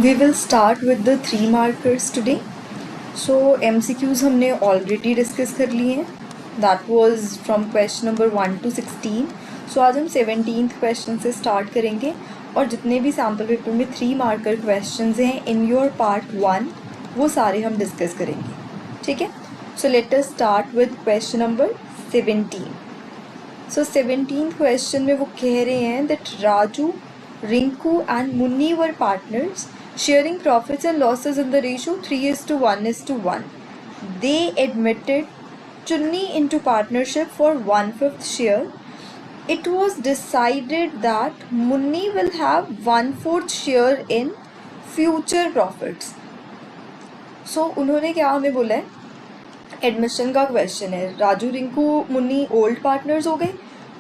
We will start with the 3 markers today. So MCQs हमने already discuss कर लिए हैं. That was from question number 1 to 16. So आज हम 17th question से start करेंगे और जितने भी sample paper में 3 marker questions हैं in your part 1 वो सारे हम discuss करेंगे. ठीक है? So let us start with question number 17. So 17th question में वो कह रहे हैं that Raju, Rinku and Munni were partners sharing profits and losses in the ratio 3:1:1. They admitted Chunni into partnership for 1/5 share. It was decided that Munni will have 1/4 share in future profits. So उन्होंने क्या हमें बोला है, admission का question है. Raju Rinku Munni old partners हो गए,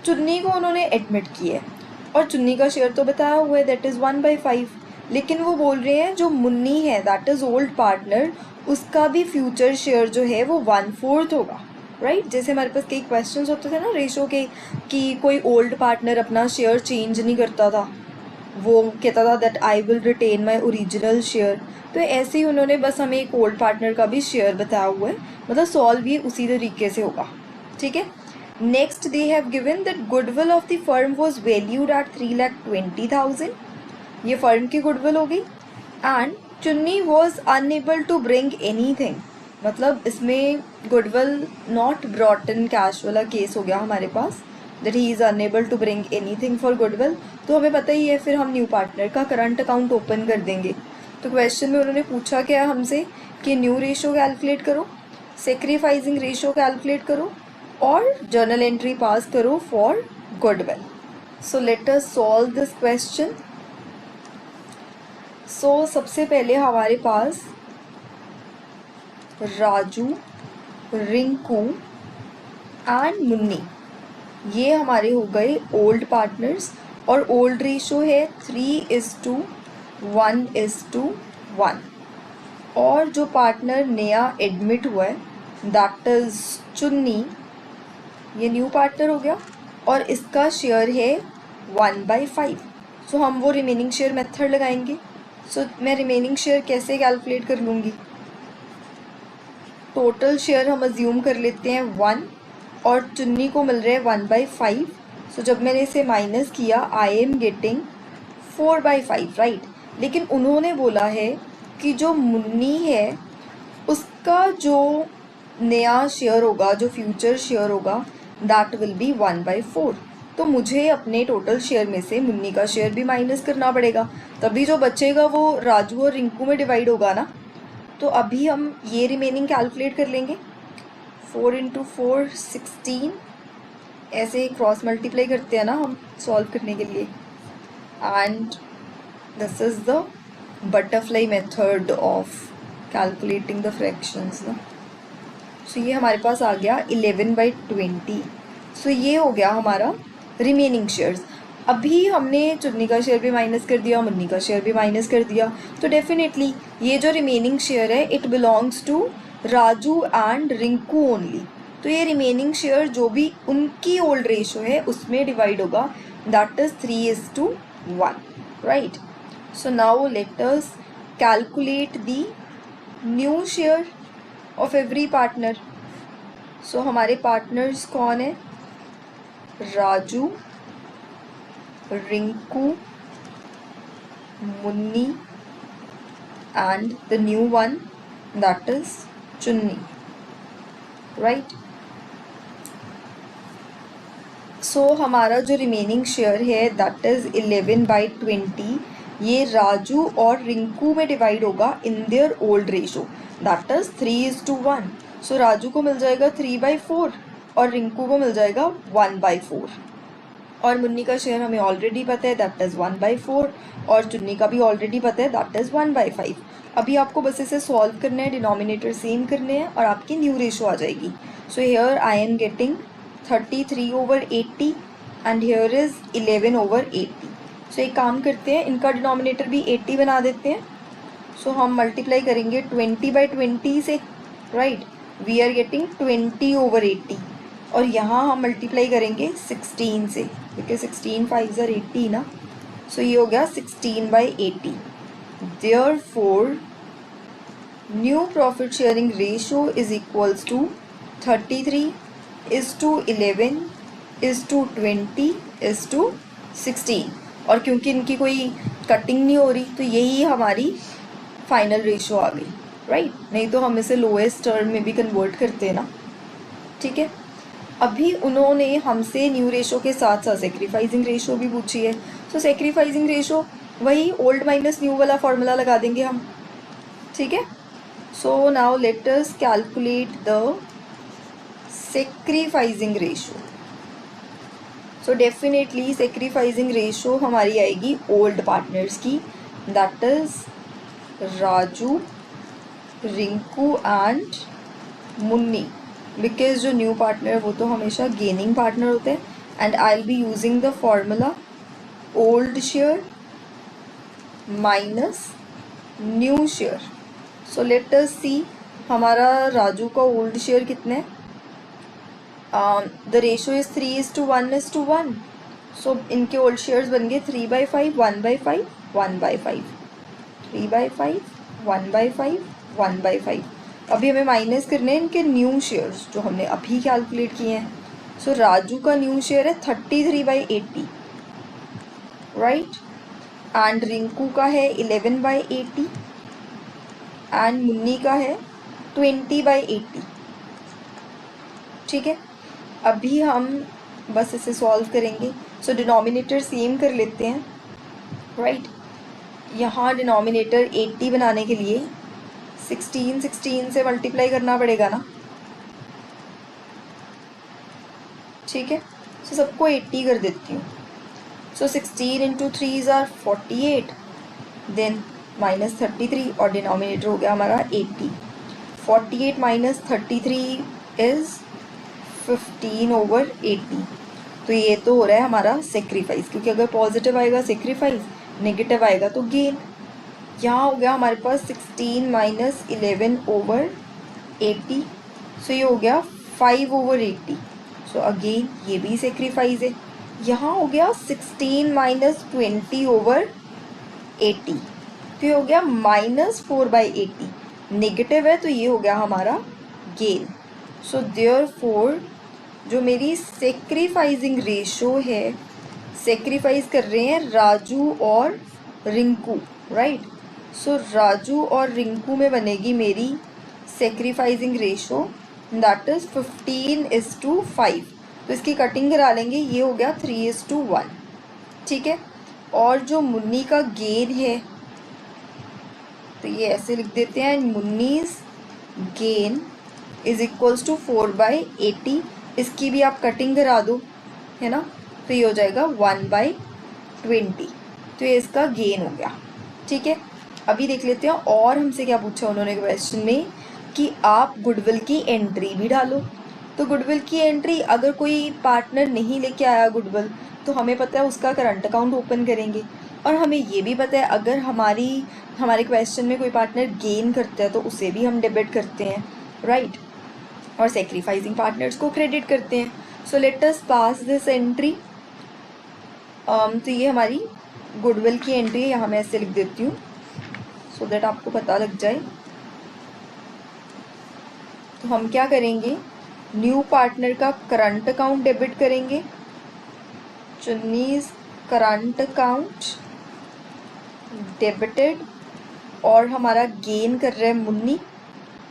चुन्नी को उन्होंने एडमिट किया है और चुन्नी का शेयर तो बताया हुआ है दैट इज़ 1/5. लेकिन वो बोल रहे हैं जो मुन्नी है दैट इज़ ओल्ड पार्टनर, उसका भी फ्यूचर शेयर जो है वो 1/4 होगा. राइट जैसे हमारे पास कई क्वेश्चंस होते थे ना रेशो के कि कोई ओल्ड पार्टनर अपना शेयर चेंज नहीं करता था, वो कहता था that I will retain my original share. तो ऐसे ही उन्होंने बस हमें एक ओल्ड पार्टनर का भी शेयर बताया हुआ है, मतलब सॉल्व ये उसी तरीके से होगा. ठीक है. Next they have given that goodwill of the firm was valued at 3,20,000. ये फर्म की गुडविल हो गई. And Chunni was unable to bring anything, मतलब इसमें goodwill not brought in cash वाला केस हो गया हमारे पास, that he is unable to bring anything for goodwill. तो हमें पता ही है फिर हम न्यू पार्टनर का करंट अकाउंट ओपन कर देंगे. तो क्वेश्चन में उन्होंने पूछा क्या हमसे कि न्यू रेशो कैलकुलेट करो, सेक्रीफाइसिंग रेशो कैलकुलेट करो और जर्नल एंट्री पास करो for goodwill. So let us solve this question. So सबसे पहले हमारे पास राजू, रिंकू एंड मुन्नी ये हमारे हो गए ओल्ड पार्टनर्स और ओल्ड रेशो है 3:1:1. और जो पार्टनर नया एडमिट हुआ है दैट इज़ चुन्नी, ये न्यू पार्टनर हो गया और इसका शेयर है 1/5. सो हम वो रिमेनिंग शेयर मेथड लगाएंगे. सो मैं रिमेनिंग शेयर कैसे कैलकुलेट कर लूँगी, टोटल शेयर हम अज्यूम कर लेते हैं 1 और चुन्नी को मिल रहा है 1/5. सो जब मैंने इसे माइनस किया आई एम गेटिंग 4/5. राइट. लेकिन उन्होंने बोला है कि जो मुन्नी है उसका जो नया शेयर होगा, जो फ्यूचर शेयर होगा दैट विल बी 1/4. तो मुझे अपने टोटल शेयर में से मुन्नी का शेयर भी माइनस करना पड़ेगा, तभी जो बचेगा वो राजू और रिंकू में डिवाइड होगा ना. तो अभी हम ये रिमेनिंग कैलकुलेट कर लेंगे. 4 × 4 16, ऐसे क्रॉस मल्टीप्लाई करते हैं ना हम सॉल्व करने के लिए. And this is the butterfly method of calculating the fractions ना. सो ये हमारे पास आ गया 11/20. सो ये हो गया हमारा रिमेनिंग शेयर्स. अभी हमने चुन्नी का शेयर भी माइनस कर दिया, मुन्नी का शेयर भी माइनस कर दिया, तो डेफिनेटली ये जो रिमेनिंग शेयर है it belongs to Raju and Rinku only. तो ये रिमेनिंग शेयर जो भी उनकी ओल्ड रेशो है उसमें डिवाइड होगा, that is 3:1. Right. So now let us calculate the new share of every partner. So हमारे पार्टनर्स कौन है, Raju, Rinku, Munni and the new one that is Chunni. Right. So हमारा जो रिमेनिंग शेयर है दैट इज़ 11/20. ये राजू और रिंकू में डिवाइड होगा in their old ratio that is 3:1. So Raju को मिल जाएगा 3/4 और रिंकू को मिल जाएगा 1/4. और मुन्नी का शेयर हमें ऑलरेडी पता है दैट इज़ 1/4 और चुन्नी का भी ऑलरेडी पता है दैट इज़ 1/5. अभी आपको बस इसे सॉल्व करना है, डिनोमिनेटर सेम करने हैं और आपकी न्यू रेशो आ जाएगी. So here I am getting 33/80 and here is 11/80. सो एक काम करते हैं, इनका डिनोमिनेटर भी 80 बना देते हैं. सो हम मल्टीप्लाई करेंगे 20/20 से. राइट. वी आर गेटिंग 20/80 और यहाँ हम मल्टीप्लाई करेंगे 16 से, क्योंकि 16 5 = 80 ना. सो ये हो गया 16/80. Therefore, new profit sharing ratio is equals to 33 is to 11 is to 20 is to 16। और क्योंकि इनकी कोई कटिंग नहीं हो रही तो यही हमारी फाइनल रेशो आ गई, राइट। नहीं तो हम इसे लोएस्ट टर्म में भी कन्वर्ट करते हैं ना, ठीक है। अभी उन्होंने हमसे न्यू रेशो के साथ साथ सेक्रीफाइसिंग रेशो भी पूछी है। तो सेक्रीफाइसिंग रेशो वही ओल्ड माइनस न्यू वाला फॉर्मूला लगा देंगे हम, ठीक है। So now let us calculate the sacrificing ratio. So definitely sacrificing ratio हमारी आएगी ओल्ड पार्टनर्स की, that is Raju, Rinku and Munni, because जो न्यू पार्टनर वो तो हमेशा गेनिंग पार्टनर होते हैं। And I will be using the formula old share minus new share. So let us see हमारा राजू का ओल्ड शेयर कितने है। The ratio is 3:1:1। सो इनके ओल्ड शेयर्स बन गए 3/5 1/5 1/5 3/5 1/5 1/5। अभी हमें माइनस करने हैं इनके न्यू शेयर्स जो हमने अभी कैलकुलेट किए हैं। सो राजू का न्यू शेयर है 33/80, राइट। एंड रिंकू का है 11/80 एंड मुन्नी का है 20/80, ठीक है। अभी हम बस इसे सॉल्व करेंगे। सो डिनोमिनेटर सेम कर लेते हैं, राइट। यहाँ डिनोमिनेटर 80 बनाने के लिए 16 से मल्टीप्लाई करना पड़ेगा ना, ठीक है। सो सबको 80 कर देती हूँ। सो 16 × 3 = 48, देन माइनस 33 और डिनोमिनेटर हो गया हमारा 80। 48 - 33 इज़ 15/80। तो ये तो हो रहा है हमारा सेक्रीफाइस, क्योंकि अगर पॉजिटिव आएगा सेक्रीफाइस, नेगेटिव आएगा तो गेन। यहाँ हो गया हमारे पास 16 - 11/80। सो ये हो गया 5/80। सो अगेन ये भी सेक्रीफाइस है। यहाँ हो गया 16 - 20/80, तो ये हो गया -4/80। नेगेटिव है तो ये हो गया हमारा गेन। सो देयरफॉर जो मेरी सेक्रीफाइसिंग रेशो है, सेक्रीफाइस कर रहे हैं राजू और रिंकू, राइट। सो राजू और रिंकू में बनेगी मेरी सेक्रीफाइसिंग रेशो, दैट इज़ 15:5। तो इसकी कटिंग करा लेंगे, ये हो गया 3:1, ठीक है। और जो मुन्नी का गेन है तो ये ऐसे लिख देते हैं, मुन्नीज गेन इज इक्वल्स टू 4/80। इसकी भी आप कटिंग करा दो, है ना, तो ये हो जाएगा 1/20। तो ये इसका गेन हो गया, ठीक है। अभी देख लेते हैं और हमसे क्या पूछा उन्होंने क्वेश्चन में, कि आप गुडविल की एंट्री भी डालो। तो गुडविल की एंट्री अगर कोई पार्टनर नहीं लेके आया गुडविल, तो हमें पता है उसका करंट अकाउंट ओपन करेंगे। और हमें ये भी पता है अगर हमारे क्वेश्चन में कोई पार्टनर गेन करता है तो उसे भी हम डेबिट करते हैं, राइट। और सेक्रीफाइसिंग पार्टनर्स को क्रेडिट करते हैं। सो let us pass this entry. तो ये हमारी गुडविल की एंट्री है, यहाँ मैं ऐसे लिख देती हूँ सो दैट आपको पता लग जाए। तो हम क्या करेंगे, न्यू पार्टनर का करंट अकाउंट डेबिट करेंगे, चुन्नीज करंट अकाउंट डेबिटेड। और हमारा गेन कर रहे हैं Munni,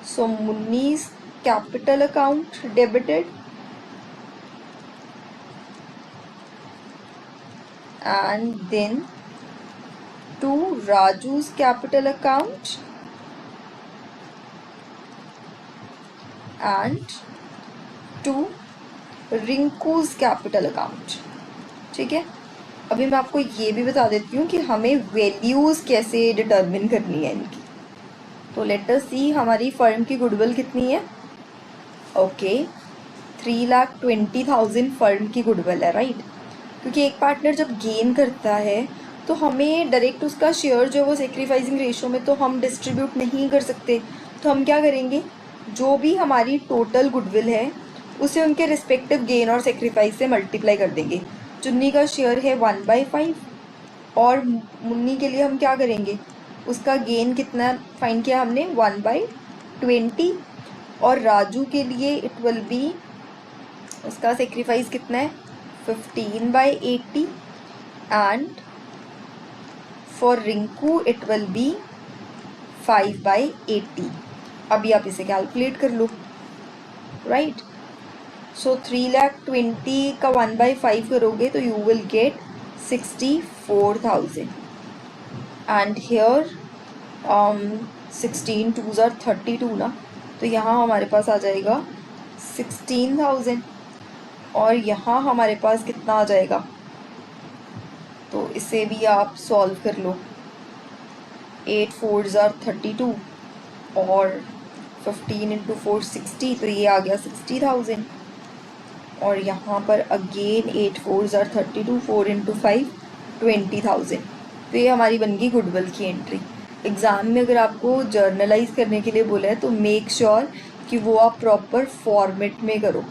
so Munni's capital account debited and then to Raju's capital account and to Rinku's capital account, ठीक है। अभी मैं आपको ये भी बता देती हूँ कि हमें वैल्यूज़ कैसे डिटर्मिन करनी है इनकी। तो लेट अस सी हमारी फर्म की गुडविल कितनी है। ओके, 3,20,000 फर्म की गुडविल है, राइट। क्योंकि एक पार्टनर जब गेन करता है तो हमें डायरेक्ट उसका शेयर जो है वो सेक्रीफाइसिंग रेशो में तो हम डिस्ट्रीब्यूट नहीं कर सकते। तो हम क्या करेंगे, जो भी हमारी टोटल गुडविल है उसे उनके रिस्पेक्टिव गेन और सेक्रीफाइस से मल्टीप्लाई कर देंगे। चुन्नी का शेयर है 1/5 और मुन्नी के लिए हम क्या करेंगे, उसका गेन कितना फाइंड किया हमने 1/20, और राजू के लिए इट विल बी, उसका सेक्रीफाइस कितना है 15/80, and for Rinku it will be 5/80। अभी आप इसे कैलकुलेट कर लो, राइट। सो 3,20,000 का 1/5 करोगे तो you will gate 64,000, and here 16 2s are 32 ना, तो यहाँ हमारे पास आ जाएगा 16,000, और यहाँ हमारे पास कितना आ जाएगा, तो इसे भी आप सॉल्व कर लो। 8 4s are 32 और 15 × 4 60, तो ये आ गया 60,000, और यहाँ पर अगेन 8 4s are 32, 4 × 5 20,000, तो ये हमारी बन गई गुडविल की एंट्री। एग्ज़ाम में अगर आपको जर्नलाइज करने के लिए बोला है तो मेक श्योर कि वो आप प्रॉपर फॉर्मेट में करो,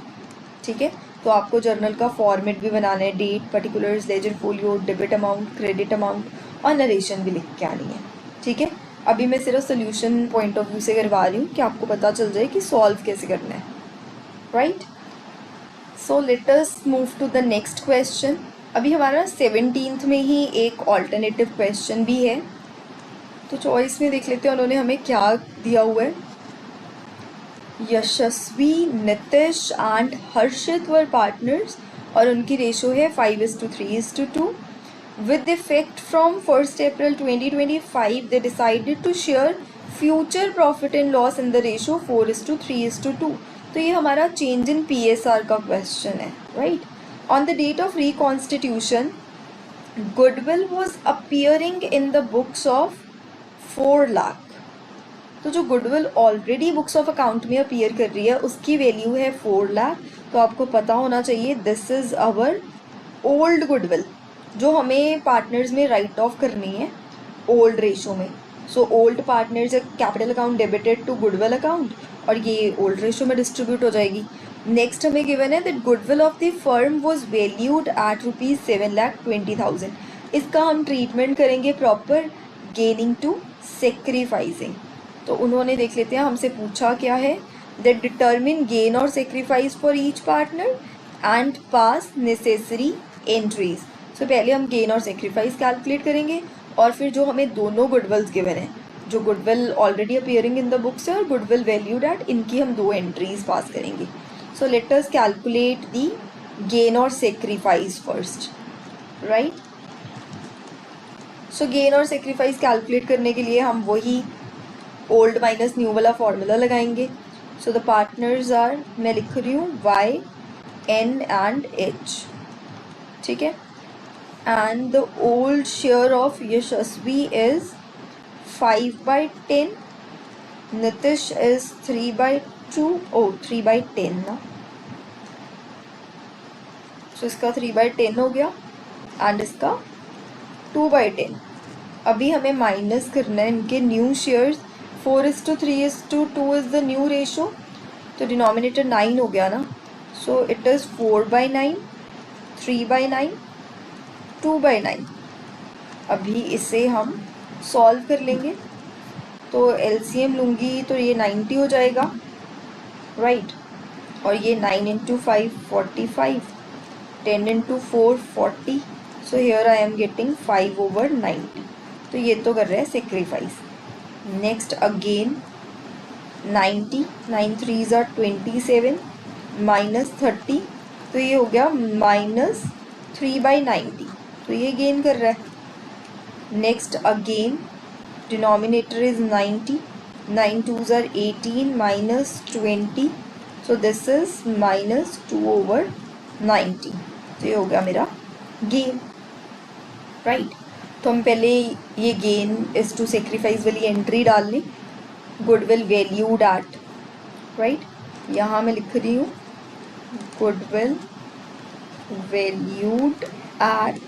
ठीक है। तो आपको जर्नल का फॉर्मेट भी बनाना है, date, particulars, ledger folio, debit amount, credit amount और नरेशन भी लिख के आनी है, ठीक है। अभी मैं सिर्फ सोल्यूशन पॉइंट ऑफ व्यू से करवा रही हूँ कि आपको पता चल जाए कि सॉल्व कैसे करना है, right. So let us move to the next question. अभी हमारा 17th में ही एक ऑल्टरनेटिव क्वेश्चन भी है, तो चॉइस में देख लेते हैं उन्होंने हमें क्या दिया हुआ है। Yashasvi, Nitish and Harshit were partners, और उनकी रेशो है 5:3:2। With effect from 1st April 2025, they decided to share future profit and loss in the ratio 4:3:2। तो ये हमारा चेंज इन PSR का क्वेश्चन है, right. On the date of reconstitution, goodwill was appearing in the books of 4 lakh. तो जो goodwill already books of account में appear कर रही है उसकी वैल्यू है 4 लाख। तो आपको पता होना चाहिए this is our old goodwill, जो हमें पार्टनर्स में राइट ऑफ करनी है ओल्ड रेशो में। So old partners capital account debited to goodwill account, और ये ओल्ड रेशो में डिस्ट्रीब्यूट हो जाएगी। नेक्स्ट हमें गिवन है that goodwill of the firm was valued at ₹7,20,000। इसका हम ट्रीटमेंट करेंगे प्रॉपर गेनिंग टू सेक्रीफाइसिंग। तो उन्होंने देख लेते हैं हमसे पूछा क्या है, दैट डिटर्मिन गेन और sacrifice for each partner and pass necessary entries. So पहले हम गेन और सेक्रीफाइस कैलकुलेट करेंगे, और फिर जो हमें दोनों गुडविल्स गिवन है, जो goodwill already appearing in the books है और गुडविल वैल्यूड एट, इनकी हम 2 एंट्रीज पास करेंगे। सो let us calculate the gain और सेक्रीफाइस फर्स्ट, राइट। सो गेन और सेक्रीफाइस कैलकुलेट करने के लिए हम वही ओल्ड माइनस न्यू वाला फॉर्मूला लगाएंगे। सो द पार्टनर्स आर, मैं लिख रही हूँ Y, N एंड H, ठीक है। And the old share of Yashasvi is 5/10, Nitish is 3/2, 3/10 ना, सो इसका 3/10 हो गया एंड इसका 2/10। अभी हमें माइनस करना है इनके new shares. 4:3:2 is the new ratio, तो डिनोमिनेटर 9 हो गया ना, सो इट इज़ 4/9, 3/9, 2/9। अभी इसे हम सॉल्व कर लेंगे, तो LCM लूँगी तो ये 90 हो जाएगा, राइट। और ये 9 × 5 45, 10 × 4 40, so here I am getting 5/90। तो ये तो कर रहे हैं sacrifice. Next again 90, 9 3s are 27, -30, तो ये हो गया -3/90, तो ये गेन कर रहा है। Next again denominator is 90, 9 2s are 18, -20, so this is -2/90, तो ये हो गया मेरा गेन, राइट। तो हम पहले ये गेन इज टू सेक्रीफाइस वाली एंट्री डाल लें, गुडविल वैल्यूड एट, राइट। यहाँ मैं लिख रही हूँ गुडविल वैल्यूड एट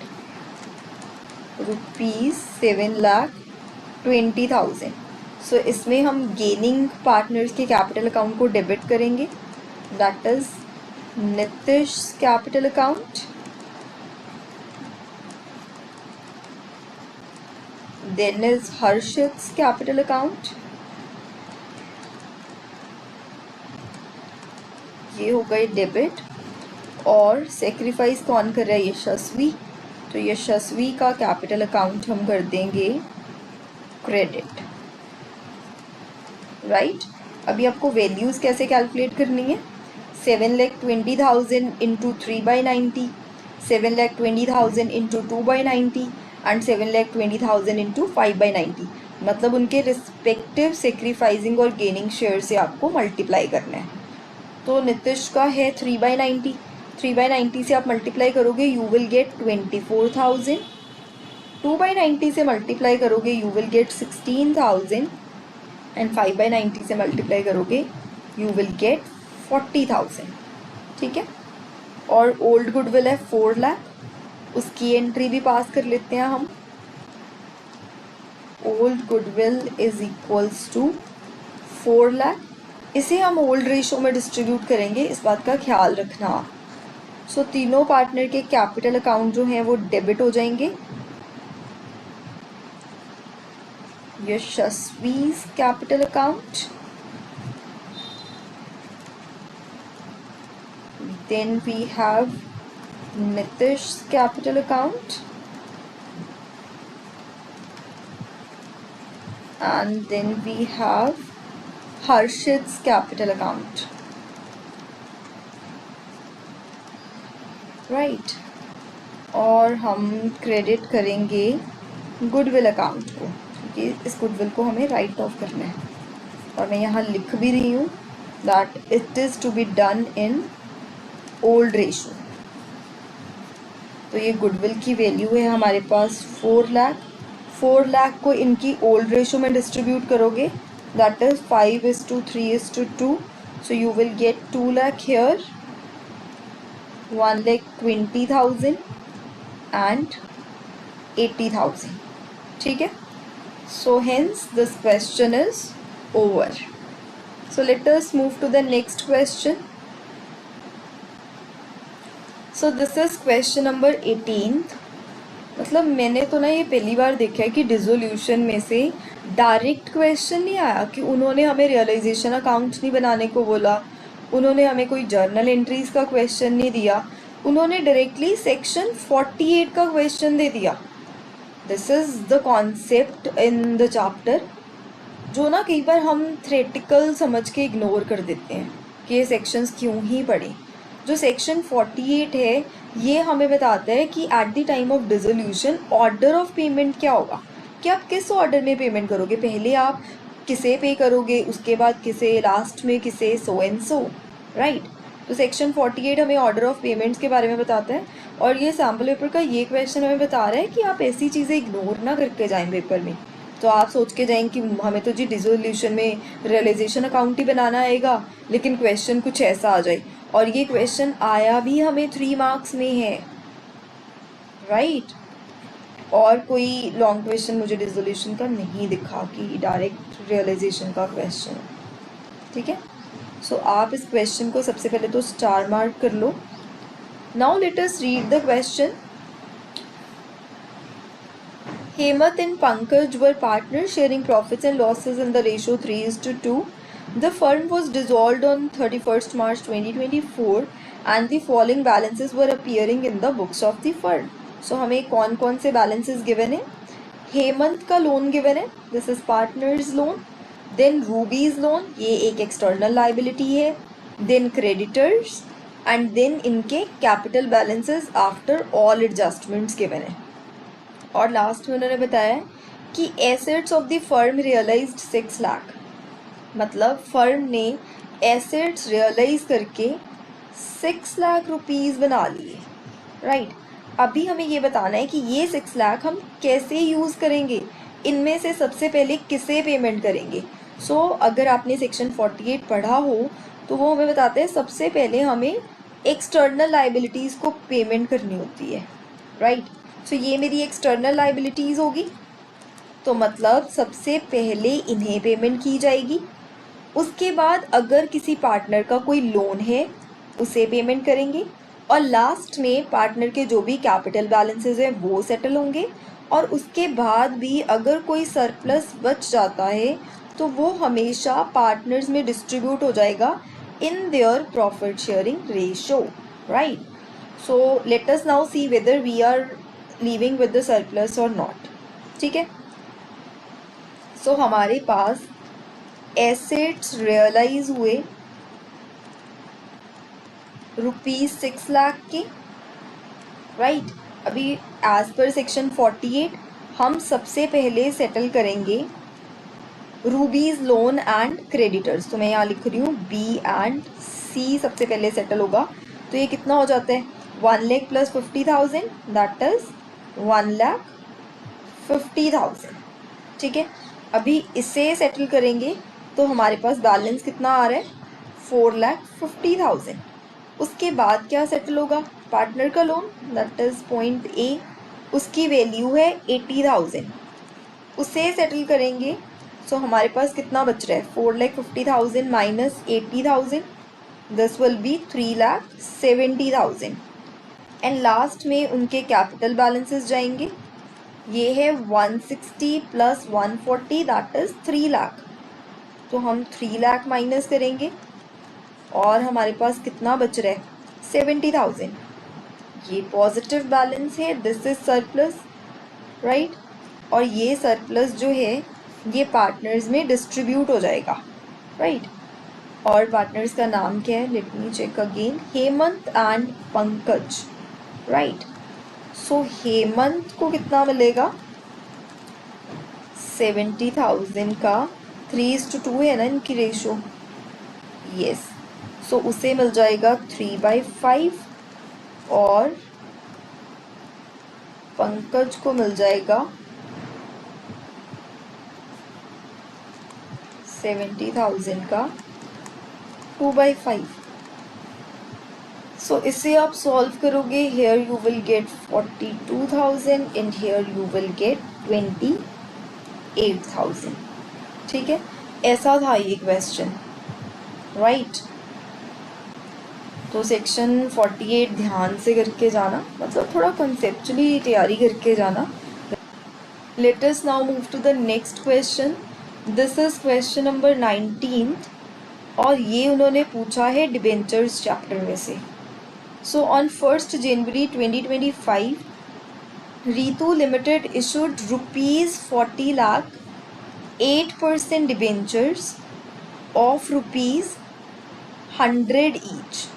₹7,20,000। सो इसमें हम गेनिंग पार्टनर्स के कैपिटल अकाउंट को डेबिट करेंगे, that is Nitish capital account, Then is Harshit's capital account. ये हो गए डेबिट. और सेक्रीफाइस कौन कर रहा है? यशस्वी. तो यशस्वी का कैपिटल अकाउंट हम कर देंगे क्रेडिट. राइट. अभी आपको वैल्यूज कैसे कैलकुलेट करनी है? 7,20,000 इंटू 3/90, 7,20,000 इंटू 2/90 एंड 7,20,000 इंटू 5/90. मतलब उनके रिस्पेक्टिव सेक्रीफाइसिंग और गेनिंग शेयर से आपको मल्टीप्लाई करना है. तो नितिश का है 3/90. 3/90 से आप मल्टीप्लाई करोगे, यू विल गेट 24,000. 2/90 से मल्टीप्लाई करोगे, यू विल गेट 16,000. एंड 5/90 से मल्टीप्लाई करोगे, यू विल गेट 40,000. ठीक है. और ओल्ड गुडविल है 4 लाख. उसकी एंट्री भी पास कर लेते हैं हम. Old goodwill is equals to 4 lakh. इसे हम ओल्ड रेशो में डिस्ट्रीब्यूट करेंगे, इस बात का ख्याल रखना. सो तीनों पार्टनर के कैपिटल अकाउंट जो हैं वो डेबिट हो जाएंगे. यशस्वी's capital account, then we have Nitish's capital account, and then we have Harshit's capital account. Right. और हम क्रेडिट करेंगे गुडविल अकाउंट को, क्योंकि इस गुडविल को हमें राइट ऑफ करना है. और मैं यहाँ लिख भी रही हूँ that it is to be done in old ratio. तो ये गुडविल की वैल्यू है हमारे पास 4 लाख. 4 लाख को इनकी ओल्ड रेशो में डिस्ट्रीब्यूट करोगे, that is 5:3:2. So you will gate 2 lakh here, 1,20,000 and 80,000. ठीक है. So hence this question is over. So let us move to the next question. So this is question number 18. मतलब मैंने तो ना ये पहली बार देखा है कि डिसोल्यूशन में से डायरेक्ट क्वेश्चन नहीं आया कि उन्होंने हमें रियलाइजेशन अकाउंट नहीं बनाने को बोला, उन्होंने हमें कोई जर्नल एंट्रीज का क्वेश्चन नहीं दिया, उन्होंने डायरेक्टली सेक्शन 48 का क्वेश्चन दे दिया. This is the concept in the chapter जो ना कई बार हम थ्रेटिकल समझ के इग्नोर कर देते हैं कि ये सेक्शंस क्यों ही पढ़ें. जो सेक्शन 48 है ये हमें बताता है कि at the time of dissolution order of payment क्या होगा, कि आप किस ऑर्डर में पेमेंट करोगे. पहले आप किसे पे करोगे, उसके बाद किसे, लास्ट में किसे, सो एंड सो. राइट. तो सेक्शन 48 हमें ऑर्डर ऑफ पेमेंट्स के बारे में बताता है. और ये सैम्पल पेपर का ये क्वेश्चन हमें बता रहा है कि आप ऐसी चीज़ें इग्नोर ना करके जाएं पेपर में. तो आप सोच के जाएं कि हमें तो जी डिसोल्यूशन में रियलाइजेशन अकाउंट ही बनाना आएगा, लेकिन क्वेश्चन कुछ ऐसा आ जाए. और ये क्वेश्चन आया भी हमें 3 मार्क्स में है. राइट. और कोई लॉन्ग क्वेश्चन मुझे डिसोल्यूशन का नहीं दिखा कि डायरेक्ट रियलाइजेशन का क्वेश्चन. ठीक है. सो आप इस क्वेश्चन को सबसे पहले तो स्टार मार्क कर लो. Now let us read the question. Hemant and Pankaj were partners sharing profits and losses in the ratio 3:2. The firm was dissolved on 31st March 2024 and the following balances were appearing in the books of the firm. So हमें कौन कौन से balances given है? हेमंत का loan given है, this is partners loan. Then Ruby's loan, ये एक external liability है. Then creditors and then इनके capital balances after all adjustments given है. और लास्ट में उन्होंने बताया कि assets of the firm realized 6 lakh. मतलब फर्म ने एसेट्स रियलाइज करके 6 लाख रुपीज़ बना लिए. राइट. अभी हमें ये बताना है कि ये 6 लाख हम कैसे यूज़ करेंगे, इनमें से सबसे पहले किसे पेमेंट करेंगे. सो अगर आपने सेक्शन 48 पढ़ा हो तो वो हमें बताते हैं सबसे पहले हमें एक्सटर्नल लाइबिलिटीज़ को पेमेंट करनी होती है. राइट. सो ये मेरी एक्सटर्नल लाइबिलिटीज़ होगी, तो मतलब सबसे पहले इन्हें पेमेंट की जाएगी. उसके बाद अगर किसी पार्टनर का कोई लोन है उसे पेमेंट करेंगे. और लास्ट में पार्टनर के जो भी कैपिटल बैलेंसेस हैं वो सेटल होंगे. और उसके बाद भी अगर कोई सरप्लस बच जाता है तो वो हमेशा पार्टनर्स में डिस्ट्रीब्यूट हो जाएगा in their profit sharing ratio, right? So let us now see whether we are leaving with the surplus और नॉट, ठीक है? सो हमारे पास एसेट्स रियलाइज हुए ₹6 लाख के, राइट? अभी एज पर सेक्शन 48 हम सबसे पहले सेटल करेंगे रूबीज लोन एंड क्रेडिटर्स। तो मैं यहाँ लिख रही हूँ बी एंड सी सबसे पहले सेटल होगा। तो ये कितना हो जाता है? 1 लाख प्लस 50,000 दैट इज 1,50,000, ठीक है? अभी इसे सेटल करेंगे तो हमारे पास बैलेंस कितना आ रहा है? 4,50,000। उसके बाद क्या सेटल होगा? पार्टनर का loan that is point A, उसकी वैल्यू है 80,000, उसे सेटल करेंगे। सो हमारे पास कितना बच रहा है? 4,50,000 minus 80,000, this will be 3,70,000। And last में उनके कैपिटल बैलेंसेस जाएंगे। ये है 160 प्लस 140 दैट इज 3 लाख। तो हम 3 लाख माइनस करेंगे और हमारे पास कितना बच रहा है? 70,000। ये पॉजिटिव बैलेंस है, दिस इज सरप्लस, राइट? और ये सरप्लस जो है ये पार्टनर्स में डिस्ट्रीब्यूट हो जाएगा, राइट? और पार्टनर्स का नाम क्या है? Let me check again, Hemant and Pankaj, right? So Hemant को कितना मिलेगा? 70,000 का 3:2 है ना इनकी रेशो, यस। सो उसे मिल जाएगा 3/5 और पंकज को मिल जाएगा 70,000 का 2/5। सो इसे आप सॉल्व करोगे, here you will get 42,000 and here you will get 28,000, ठीक है? ऐसा था ये क्वेश्चन, राइट? तो सेक्शन 48 ध्यान से करके जाना, मतलब थोड़ा कंसेप्चुअली तैयारी करके जाना। Let us now move to the next question. This is question number 19 और ये उन्होंने पूछा है डिबेंचर्स चैप्टर में से। So on 1 January 2025 Ritu Limited issued ₹40 lakh 8% debentures of ₹100 each,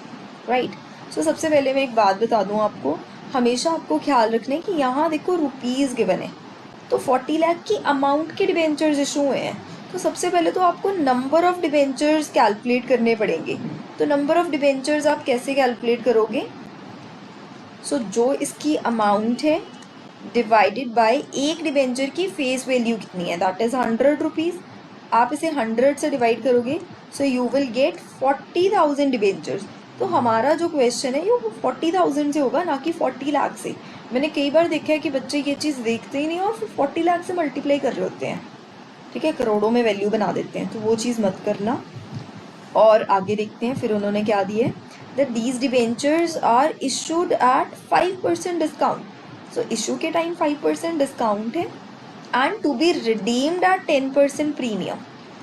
right? So सबसे पहले मैं एक बात बता दूं आपको, हमेशा आपको ख्याल रखना है कि यहाँ देखो रुपीज़ गिवन है, तो 40 लाख की अमाउंट के डिबेंचर्स इशू हुए हैं। तो सबसे पहले तो आपको नंबर ऑफ डिबेंचर्स कैलकुलेट करने पड़ेंगे। तो नंबर ऑफ डिबेंचर्स आप कैसे कैलकुलेट करोगे? सो जो इसकी अमाउंट है डिवाइडेड बाय एक डिबेंचर की फेस वैल्यू कितनी है, दैट इज 100 रुपीज़। आप इसे 100 से डिवाइड करोगे, so you will gate 40,000 debentures. तो हमारा जो क्वेश्चन है वो 40,000 से होगा, ना कि 40 लाख से। मैंने कई बार देखा है कि बच्चे ये चीज़ देखते ही नहीं और फिर 40 लाख से मल्टीप्लाई कर रहे होते हैं, ठीक है? करोड़ों में वैल्यू बना देते हैं, तो वो चीज़ मत करना। और आगे देखते हैं फिर उन्होंने क्या दिया है, that these debentures are issued at 5% discount. So issue के टाइम 5% डिस्काउंट है and to be redeemed at 10% premium.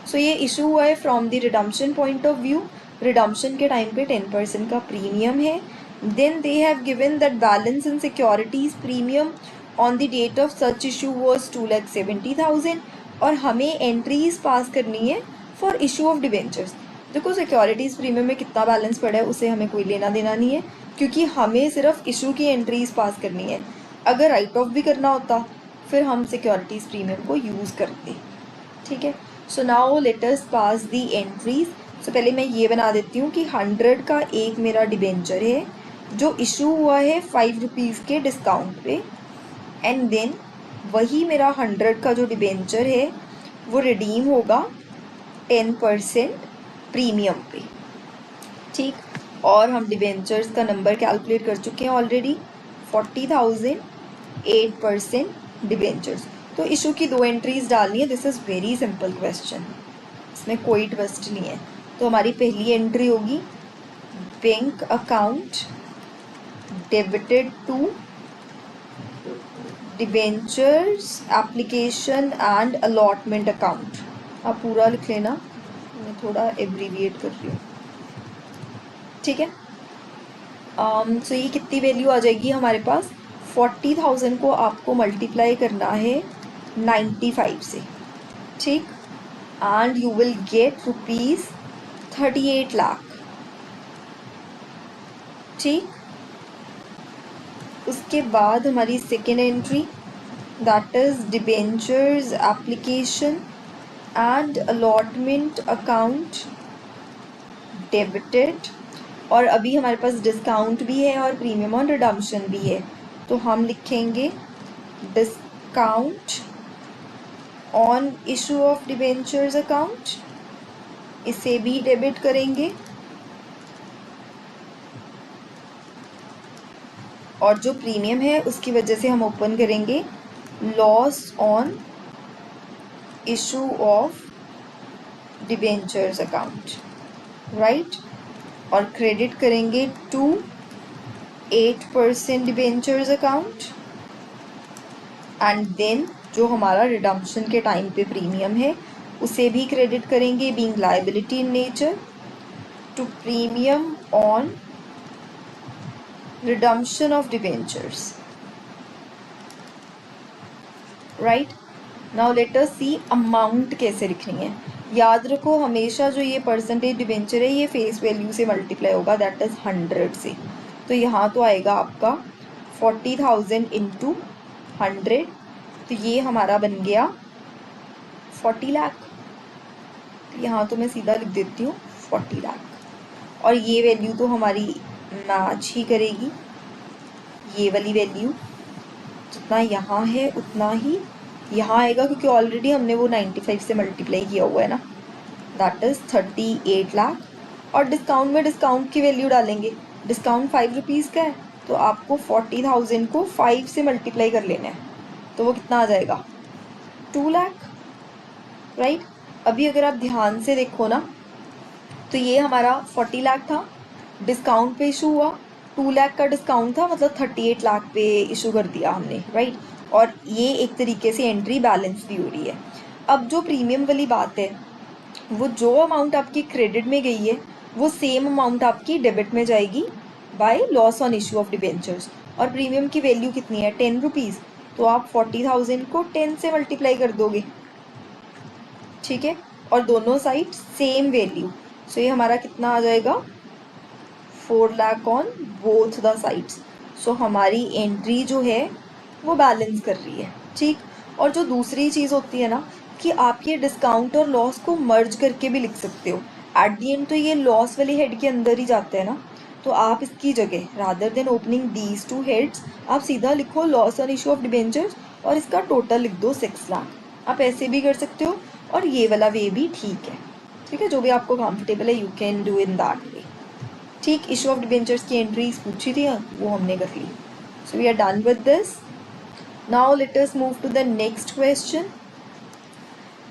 So ये इशू हुआ है from the redemption point of view, redemption के टाइम पे 10% का प्रीमियम है। Then they have given that balance in securities premium on the date of such issue was 2,70,000 और हमें entries pass करनी है फॉर इशू ऑफ डिबेंचर्स। देखो securities premium में कितना बैलेंस पड़ा है उसे हमें कोई लेना देना नहीं है, क्योंकि हमें सिर्फ इशू की एंट्रीज पास करनी है। अगर राइट ऑफ भी करना होता फिर हम सिक्योरिटीज़ प्रीमियम को यूज़ करते, ठीक है? So now let us pass the entries. So पहले मैं ये बना देती हूँ कि 100 का एक मेरा डिबेंचर है जो इशू हुआ है 5 रुपीज़ के डिस्काउंट पे, एंड देन वही मेरा 100 का जो डिबेंचर है वो रिडीम होगा 10% प्रीमियम पे, ठीक? और हम डिबेंचर्स का नंबर कैलकुलेट कर चुके हैं ऑलरेडी, 40,000 8% डिबेंचर्स। तो इशू की 2 एंट्रीज डालनी है, this is very simple question, इसमें कोई ट्विस्ट नहीं है। तो हमारी पहली एंट्री होगी bank account debited to debentures application and allotment account. आप पूरा लिख लेना, मैं थोड़ा एब्रीविएट कर रही हूँ, ठीक है। सो ये कितनी वैल्यू आ जाएगी हमारे पास, 40,000 को आपको मल्टीप्लाई करना है 95 से, ठीक, and you will gate ₹38 lakh, ठीक। उसके बाद हमारी second entry, that is debentures application and allotment account debited, और अभी हमारे पास डिस्काउंट भी है और प्रीमियम ऑन रिडम्पशन भी है, तो हम लिखेंगे discount on issue of debentures account, इसे भी डेबिट करेंगे, और जो प्रीमियम है उसकी वजह से हम ओपन करेंगे loss on issue of debentures account, right, और क्रेडिट करेंगे to 8% debentures account, and then जो हमारा रिडम्पशन के टाइम पे प्रीमियम है उसे भी क्रेडिट करेंगे, being liability in nature, to premium on redemption of debentures, right. Now let us see amount कैसे लिखनी है। याद रखो हमेशा जो ये परसेंटेज डिबेंचर है ये फेस वैल्यू से मल्टीप्लाई होगा, दैट इज 100 से, तो यहाँ तो आएगा आपका 40,000 इंटू 100, तो ये हमारा बन गया 40 लाख, यहाँ तो मैं सीधा लिख देती हूँ 40 लाख, और ये वैल्यू तो हमारी मैच ही करेगी, ये वाली वैल्यू जितना यहाँ है उतना ही यहाँ आएगा, क्योंकि ऑलरेडी हमने वो 95 से मल्टीप्लाई किया हुआ है ना, दैट इज 38 लाख, और डिस्काउंट में डिस्काउंट की वैल्यू डालेंगे, डिस्काउंट 5 रुपीज़ का है, तो आपको 40,000 को 5 से मल्टीप्लाई कर लेना है, तो वो कितना आ जाएगा 2 लाख, राइट। अभी अगर आप ध्यान से देखो ना, तो ये हमारा 40 लाख था, डिस्काउंट पे इशू हुआ, 2 लाख का डिस्काउंट था, मतलब 38 लाख पे इशू कर दिया हमने, राइट, और ये एक तरीके से एंट्री बैलेंस भी हो रही है। अब जो प्रीमियम वाली बात है, वो जो अमाउंट आपकी क्रेडिट में गई है वो सेम अमाउंट आपकी डेबिट में जाएगी by loss on issue of debentures, और प्रीमियम की वैल्यू कितनी है 10 रुपीज़, तो आप 40,000 को 10 से मल्टीप्लाई कर दोगे, ठीक है, और दोनों साइड सेम वैल्यू, सो ये हमारा कितना आ जाएगा 4 lakh on both the sides, so हमारी एंट्री जो है वो बैलेंस कर रही है, ठीक। और जो दूसरी चीज़ होती है ना कि आप ये डिस्काउंट और लॉस को मर्ज करके भी लिख सकते हो, एट दी एंड तो ये लॉस वाले हेड के अंदर ही जाते हैं ना, तो आप इसकी जगह rather than opening these two heads आप सीधा लिखो loss on issue of debentures और इसका टोटल लिख दो 6 लाख, आप ऐसे भी कर सकते हो, और ये वाला वे भी ठीक है, ठीक है, जो भी आपको कंफर्टेबल है you can do in that way, ठीक। इशू ऑफ डिबेंचर्स की एंट्रीज पूछी थी वो हमने कर ली, so we are done with this. Now let us move to the next question.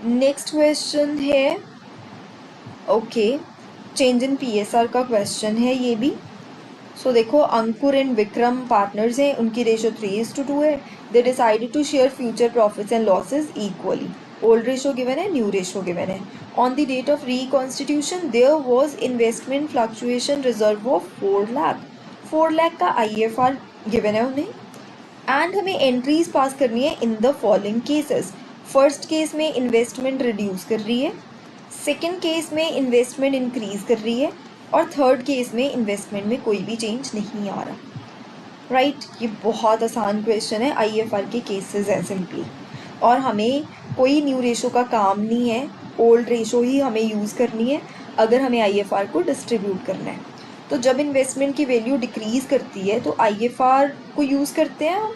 Next question है ओके चेंज इन पीएसआर का क्वेश्चन है ये भी। सो देखो अंकुर एंड विक्रम पार्टनर्स हैं, उनकी रेशो 3:2 है, they decided to share future profits and losses equally, old ratio given है, न्यू रेशो गिवन है, on the date of reconstitution there was investment fluctuation reserve of 4 lakh, 4 lakh का आईएफआर गिवन है उन्हें, and हमें entries pass करनी है in the following cases. First case में investment reduce कर रही है, सेकेंड केस में इन्वेस्टमेंट इंक्रीज कर रही है, और थर्ड केस में इन्वेस्टमेंट में कोई भी चेंज नहीं आ रहा, राइट। ये बहुत आसान क्वेश्चन है, आईएफआर के केसेस हैं सिंपली, और हमें कोई न्यू रेशो का काम नहीं है, ओल्ड रेशो ही हमें यूज़ करनी है अगर हमें आईएफआर को डिस्ट्रीब्यूट करना है। तो जब इन्वेस्टमेंट की वैल्यू डिक्रीज़ करती है तो आईएफआर को यूज़ करते हैं हम,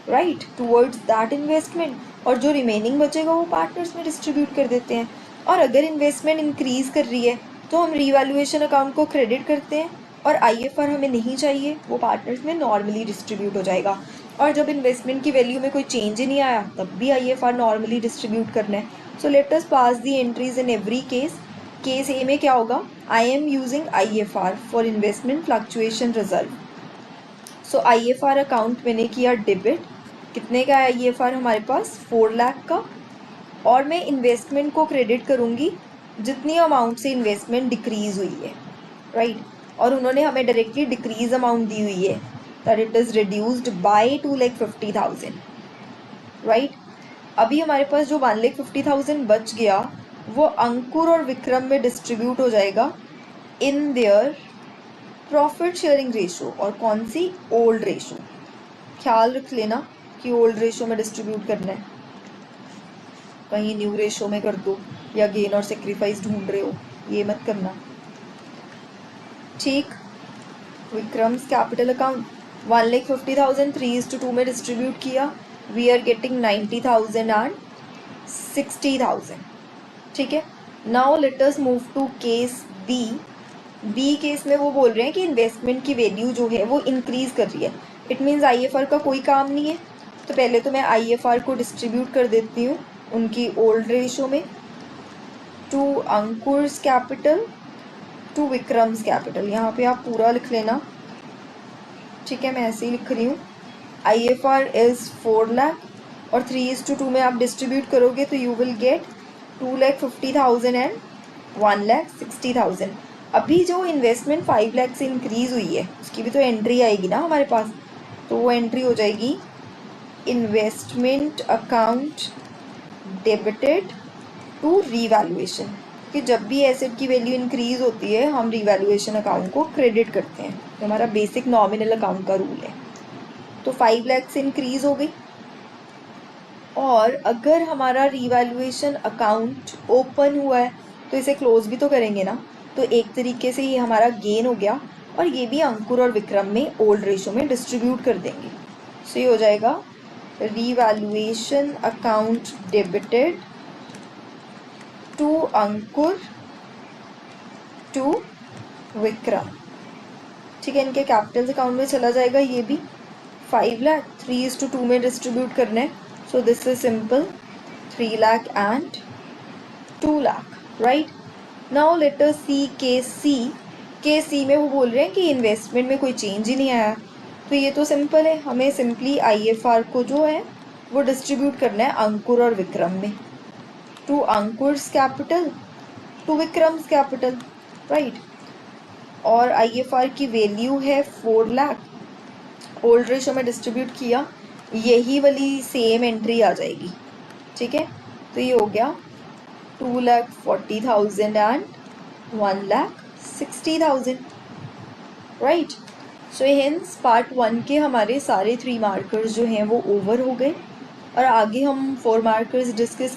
राइट, टूवर्ड्स दैट इन्वेस्टमेंट, और जो रिमेनिंग बचेगा वो पार्टनर्स में डिस्ट्रीब्यूट कर देते हैं। और अगर इन्वेस्टमेंट इंक्रीज़ कर रही है तो हम रीवैल्यूएशन अकाउंट को क्रेडिट करते हैं, और आईएफआर हमें नहीं चाहिए, वो पार्टनर्स में नॉर्मली डिस्ट्रीब्यूट हो जाएगा। और जब इन्वेस्टमेंट की वैल्यू में कोई चेंज ही नहीं आया तब भी आईएफआर नॉर्मली डिस्ट्रीब्यूट करना है। So let us pass the entries in every case. Case A में क्या होगा, I am using IFR for investment fluctuation reserve, so IFR account मैंने किया डेबिट, कितने का है IFR हमारे पास 4 लाख का, और मैं इन्वेस्टमेंट को क्रेडिट करूँगी जितनी अमाउंट से इन्वेस्टमेंट डिक्रीज हुई है, राइट। और उन्होंने हमें डायरेक्टली डिक्रीज अमाउंट दी हुई है, that it is reduced by 2,50,000, right. अभी हमारे पास जो 1,50,000 बच गया वो अंकुर और विक्रम में डिस्ट्रीब्यूट हो जाएगा in their profit sharing ratio, और कौन सी, ओल्ड रेशो। ख्याल रख लेना कि ओल्ड रेशो में डिस्ट्रीब्यूट करना है, कहीं न्यू रेशो में कर दो या गेन और सेक्रीफाइस ढूंढ रहे हो, ये मत करना, ठीक। विक्रम्स कैपिटल अकाउंट 1,50,000 3:2 में डिस्ट्रीब्यूट किया, वी आर गेटिंग 90,000 एंड 60,000, ठीक है। Now let us move to case B. B case में वो बोल रहे हैं कि इन्वेस्टमेंट की वैल्यू जो है वो इंक्रीज कर रही है, इट मीन्स IFR का कोई काम नहीं है। तो पहले तो मैं IFR को डिस्ट्रीब्यूट कर देती हूँ उनकी ओल्ड रेशो में, to Ankur's capital to Vikram's capital. यहाँ पे आप पूरा लिख लेना, ठीक है, मैं ऐसे ही लिख रही हूँ। IFR इज़ 4 लाख और 3:2 में आप डिस्ट्रीब्यूट करोगे तो यू विल गेट 2,50,000 एंड 1,60,000। अभी जो इन्वेस्टमेंट 5 लाख से इंक्रीज हुई है उसकी भी तो एंट्री आएगी ना हमारे पास, तो वो एंट्री हो जाएगी investment account debited to revaluation, कि जब भी एसेट की वैल्यू इंक्रीज होती है हम रीवैल्यूएशन अकाउंट को क्रेडिट करते हैं, तो हमारा बेसिक नॉमिनल अकाउंट का रूल है। तो 5 लाख से इंक्रीज हो गई, और अगर हमारा रीवैल्यूएशन अकाउंट ओपन हुआ है तो इसे क्लोज भी तो करेंगे ना, तो एक तरीके से ये हमारा गेन हो गया, और ये भी अंकुर और विक्रम में ओल्ड रेशो में डिस्ट्रीब्यूट कर देंगे। सो ये हो जाएगा revaluation account debited to Ankur to Vikram, ठीक है। इनके कैपिटल अकाउंट में चला जाएगा ये भी 5 लाख, 3:2 में डिस्ट्रीब्यूट करना है, so this is simple 3 lakh and 2 lakh, right. Now let us see case C. Case C में वो बोल रहे हैं कि इन्वेस्टमेंट में कोई चेंज ही नहीं आया, तो ये तो सिंपल है, हमें सिंपली IFR को जो है वो डिस्ट्रीब्यूट करना है अंकुर और विक्रम में, to Ankur's capital to Vikram's capital, right. और IFR की वैल्यू है 4 लाख, ओल्ड रेशो में डिस्ट्रीब्यूट किया, यही वाली सेम एंट्री आ जाएगी, ठीक है। तो ये हो गया 2,40,000 and 1,60,000, right. So hence part 1 के हमारे सारे 3 मार्कर्स जो हैं वो ओवर हो गए, और आगे हम 4 मार्कर्स डिस्कस